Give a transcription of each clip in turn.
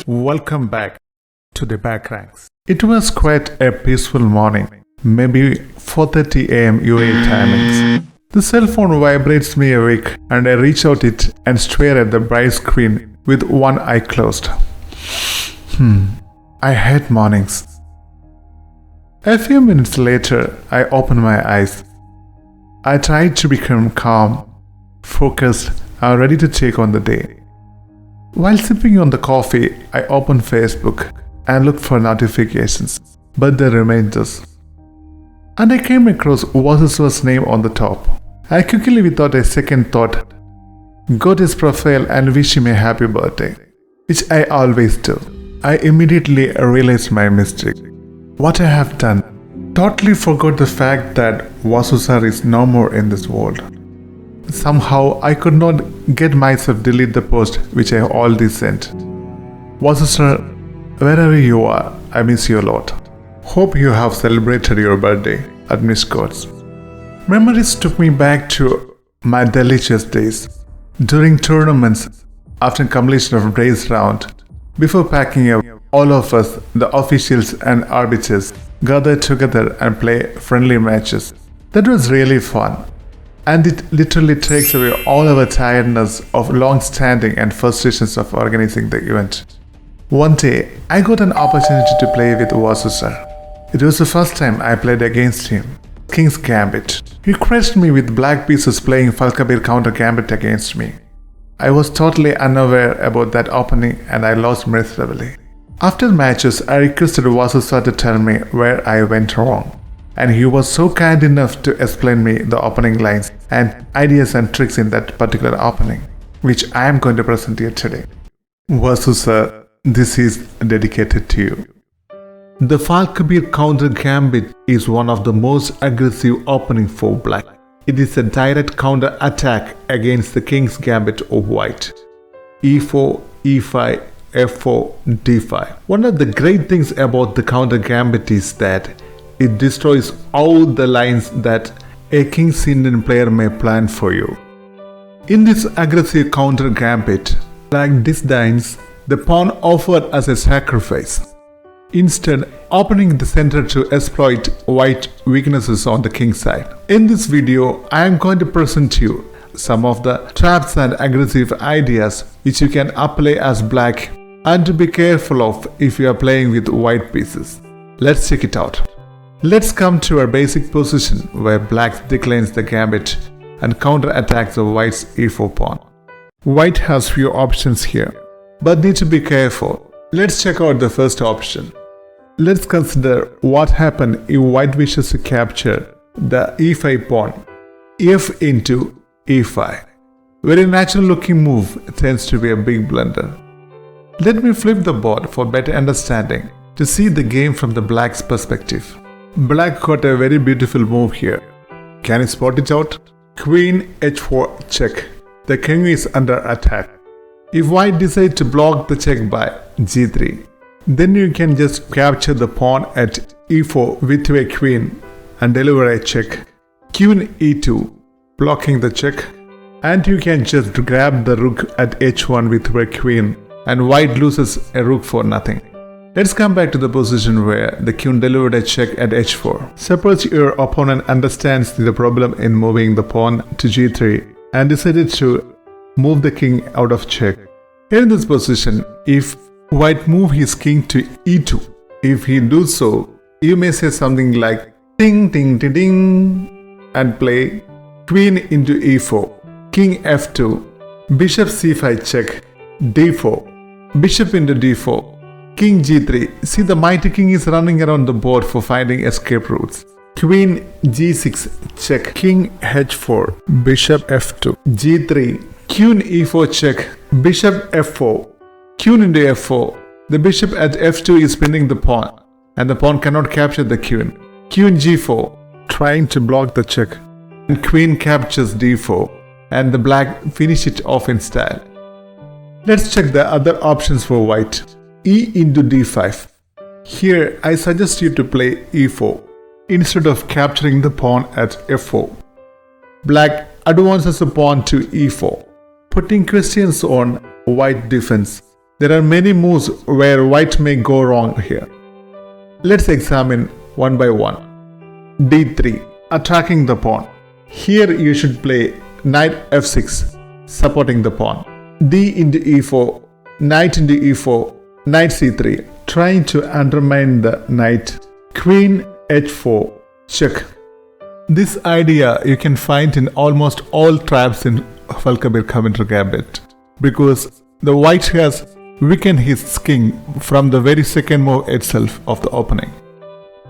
Welcome back to the back ranks. It was quite a peaceful morning, maybe 4:30 a.m. UAE timings. The cell phone vibrates me awake and I reach out it and stare at the bright screen with one eye closed. I hate mornings. A few minutes later, I open my eyes. I try to become calm, focused, and ready to take on the day. While sipping on the coffee, I open Facebook and look for notifications, but they remain just. And I came across Wasus's name on the top. I quickly, without a second thought, go to his profile and wish him a happy birthday, which I always do. I immediately realized my mistake. What I have done. Totally forgot the fact that Wasusar is no more in this world. Somehow I could not get myself delete the post which I already sent. Wasusar, wherever you are, I miss you a lot. Hope you have celebrated your birthday at Miss Courts. Memories took me back to my delicious days. During tournaments, after completion of race round, before packing up, all of us, the officials and arbiters, gathered together and play friendly matches. That was really fun. And it literally takes away all our tiredness of long standing and frustrations of organizing the event. One day, I got an opportunity to play with Wasusar. It was the first time I played against him. King's Gambit. He crushed me with black pieces playing Falkabir counter gambit against me. I was totally unaware about that opening and I lost miserably. After matches, I requested Wasusar to tell me where I went wrong. And he was so kind enough to explain me the opening lines and ideas and tricks in that particular opening, which I am going to present here today. Wasusar, this is dedicated to you. The Falkabir counter gambit is one of the most aggressive openings for black. It is a direct counter attack against the King's Gambit of white. E4, E5, F4, D5. One of the great things about the counter gambit is that it destroys all the lines that a King's Indian player may plan for you. In this aggressive counter gambit, black disdains the pawn offered as a sacrifice, instead opening the center to exploit white weaknesses on the king's side. In this video, I am going to present you some of the traps and aggressive ideas which you can apply as black and to be careful of if you are playing with white pieces. Let's check it out. Let's come to our basic position where black declines the gambit and counter attacks the white's e4 pawn. White has few options here, but need to be careful. Let's check out the first option. Let's consider what happens if white wishes to capture the e5 pawn, f into e5. Very natural looking move tends to be a big blunder. Let me flip the board for better understanding to see the game from the black's perspective. Black got a very beautiful move here. Can you spot it out? Queen h4 check. The king is under attack. If white decides to block the check by g3, then you can just capture the pawn at e4 with a queen and deliver a check. Queen e2, blocking the check. And you can just grab the rook at h1 with a queen and white loses a rook for nothing. Let's come back to the position where the queen delivered a check at h4. Suppose your opponent understands the problem in moving the pawn to g3 and decided to move the king out of check. Here in this position, if white move his king to e2, if he does so, you may say something like ding ding ding ding and play queen into e4, king f2, bishop c5 check, d4, bishop into d4, king g3. See, the mighty king is running around the board for finding escape routes. Queen g6 check, king h4, bishop f2, g3, queen e4 check, bishop f4, queen into f4. The bishop at f2 is pinning the pawn and the pawn cannot capture the queen. Queen g4, trying to block the check, and queen captures d4 and the black finish it off in style. Let's check the other options for white. E into d5. Here I suggest you to play e4 instead of capturing the pawn at f4. Black advances the pawn to e4, putting questions on white defense There are many moves where white may go wrong here. Let's examine one by one. d3, attacking the pawn. Here you should play knight f6, supporting the pawn. d into e4, knight into e4, knight c3, trying to undermine the knight. Queen h4, check. This idea you can find in almost all traps in Falkabir Coventry Gambit, because the white has weakened his king from the very second move itself of the opening.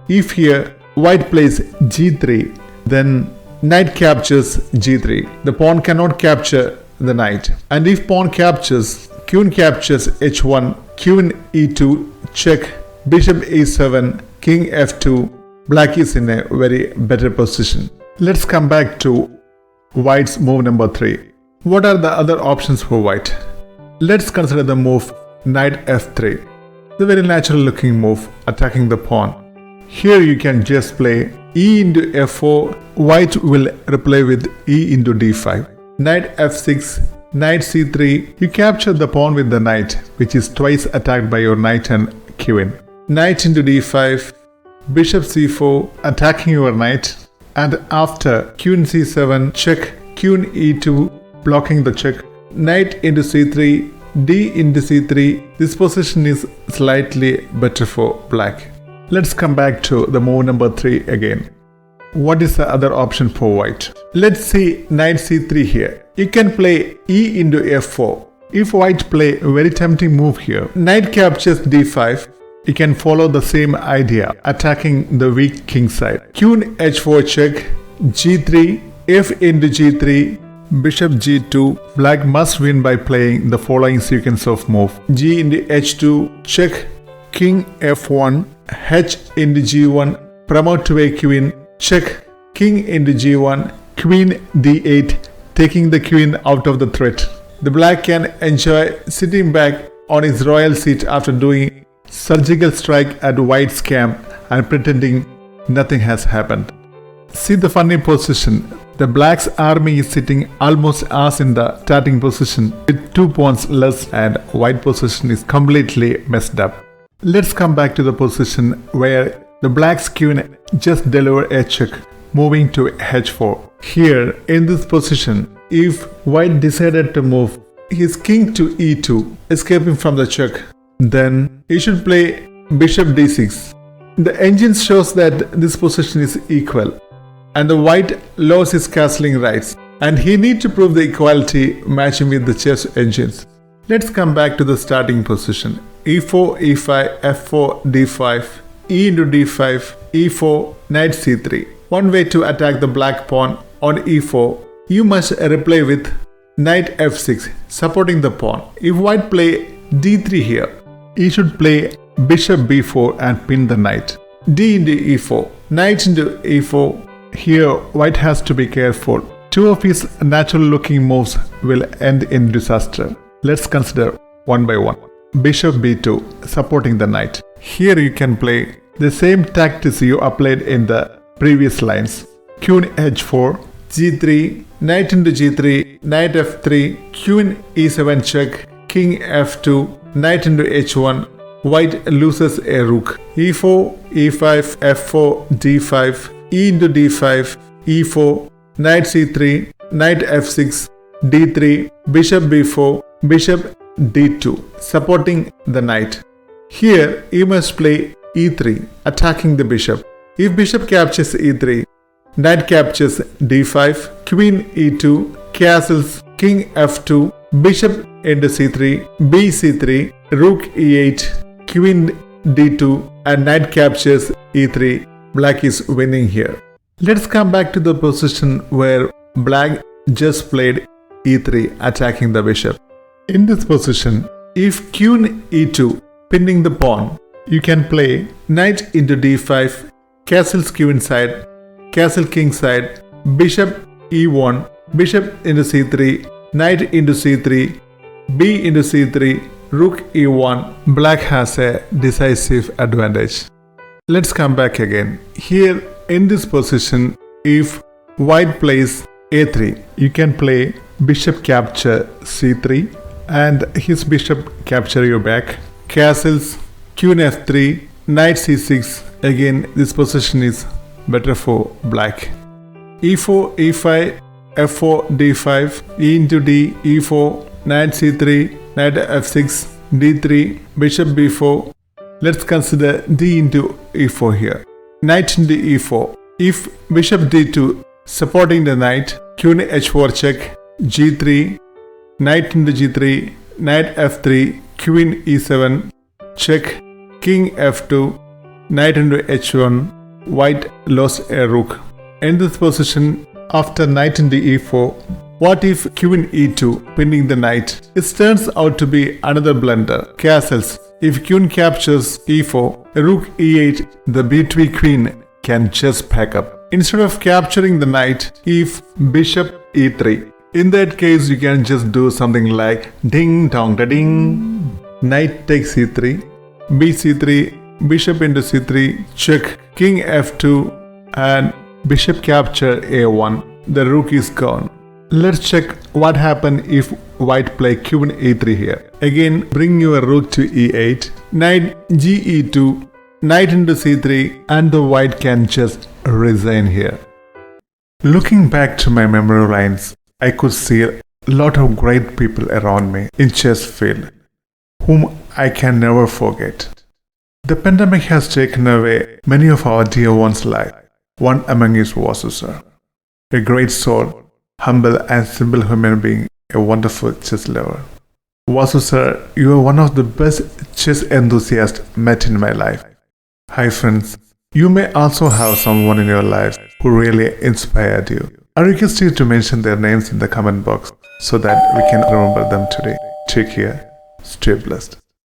If here white plays g3, then knight captures g3. The pawn cannot capture the knight. And if pawn captures, queen captures h1, queen e2, check, bishop e7, king f2. Black is in a very better position. Let's come back to white's move number 3. What are the other options for white? Let's consider the move knight f3. The very natural looking move, attacking the pawn. Here you can just play e into f4. White will reply with e into d5. Knight f6, knight c3. You capture the pawn with the knight, which is twice attacked by your knight and queen. Knight into d5. Bishop c4, attacking your knight, and after queen c7, check, queen e2, blocking the check, knight into c3, d into c3. This position is slightly better for black. Let's come back to the move number 3 again. What is the other option for white? Let's see knight c3 here. You can play e into f4. If white play a very tempting move here, knight captures d5. You can follow the same idea, attacking the weak king side. Queen h4 check, g3, f into g3, bishop g2. Black must win by playing the following sequence of move. G into h2, check, king f1, h into g1, promote to a queen, check, king into g1, queen d8, taking the queen out of the threat. The black can enjoy sitting back on his royal seat after doing surgical strike at white's camp and pretending nothing has happened. See the funny position. The black's army is sitting almost as in the starting position with 2 pawns less, and white position is completely messed up. Let's come back to the position where the black's queen just delivered a check, moving to h4. Here in this position, if white decided to move his king to e2, escaping from the check, then he should play bishop d6. The engine shows that this position is equal, and the white lost his castling rights, and he need to prove the equality matching with the chess engines. Let's come back to the starting position. e4, e5, f4, d5, e into d5, e4, knight c3. One way to attack the black pawn on e4, you must reply with knight f6, supporting the pawn. If white play d3 here, he should play bishop b4 and pin the knight. D into e4, knight into e4. Here white has to be careful. Two of his natural looking moves will end in disaster. Let's consider one by one. Bishop b2, supporting the knight. Here you can play the same tactics you applied in the previous lines. Queen h4, g3, knight into g3, knight f3, queen e7 check, king f2, knight into h1, white loses a rook. e4, e5, f4, d5, e into d5, e4, knight c3, knight f6, d3, bishop b4, bishop d2, supporting the knight. Here you must play e3, attacking the bishop. If bishop captures e3, knight captures d5, queen e2, castles, king f2, bishop into c3, bc3, rook e8, queen d2, and knight captures e3. Black is winning here. Let's come back to the position where black just played e3, attacking the bishop. In this position, if queen e2, pinning the pawn, you can play knight into d5, castles queen side, castle king side, bishop e1, bishop into c3, knight into c3, b into c3, rook e1. Black has a decisive advantage. Let's come back again. Here in this position, if white plays a3, you can play bishop capture c3, and his bishop capture your back. Castles, queen f3, knight c6. Again, this position is better for black. e4, e5, f4, d5, e into d, e4, knight c3, knight f6, d3, bishop b4. Let's consider d into e4 here. Knight into e4. If bishop d2, supporting the knight, queen h4 check, g3, knight into g3, knight f3, queen e7, check, king f2, knight into h1, white lost a rook. In this position, after knight into e4, what if queen e2, pinning the knight? It turns out to be another blunder. Castles. If queen captures e4, rook e8, the b3 queen can just pack up. Instead of capturing the knight, if bishop e3. In that case, you can just do something like ding dong da ding. Knight takes c3, bc3, bishop into c3, check, king f2, and bishop capture a1. The rook is gone. Let's check what happens if white play queen e3 here. Again, bring your rook to e8, knight ge2, knight into c3, and the white can just resign here. Looking back to my memory lines, I could see a lot of great people around me in chess field, whom I can never forget. The pandemic has taken away many of our dear ones' life. One among us was sir, a great soul, humble and simple human being, a wonderful chess lover. Vasu sir, you are one of the best chess enthusiasts met in my life. Hi friends, you may also have someone in your life who really inspired you. I request you to mention their names in the comment box so that we can remember them today. Take care, stay blessed.